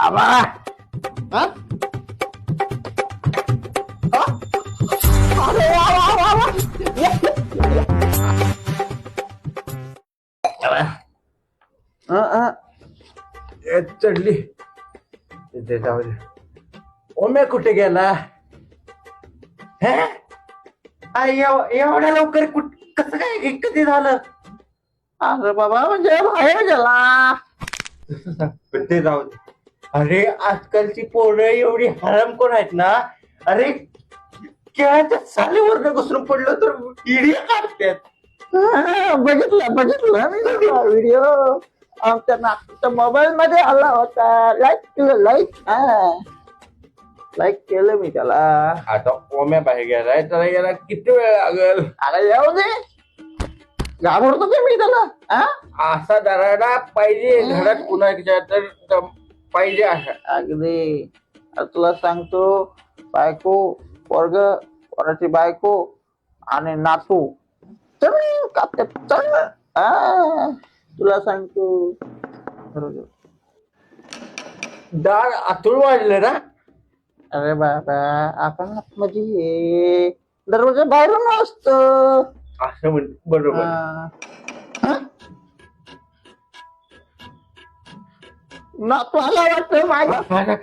आबा हा? हा? अरे वा वा वा वा. चढली इथे जाऊ दे. ओम्या कुठे गेला? हे एवढ्या लवकर कसं काय कधी झालं? अरे बाबा म्हणजे बाहेर गेला. ते जाऊ दे. अरे आजकालची पोरं एवढी हराम कोण आहेत ना. अरे केळाच्या सालीवर घुसून पडलं तर व्हिडिओ काढतात. बघितलं मी व्हिडिओ आमच्या नागपूरच्या मोबाईल मध्ये आला होता. लाईक केलं मी त्याला. आता ओम्या बाहेर गेलाय तर याला किती वेळ लागेल? अरे येऊ दे. घाबरतो ते मी त्याला. असा दराडा पाहिजे घरात कुणाच्या तर पाहिजे असा. अगदी तुला सांगतो बायको पोरग पोराची बायको आणि नातू चल तुला सांगतो बरोबर. डाळ आतुळ वाढलं ना. अरे बाबा आपण आतमध्ये ये दरवाजा बाहेरून असतो असं म्हण. बरोबर. नातू आला वाटतं माझ्या.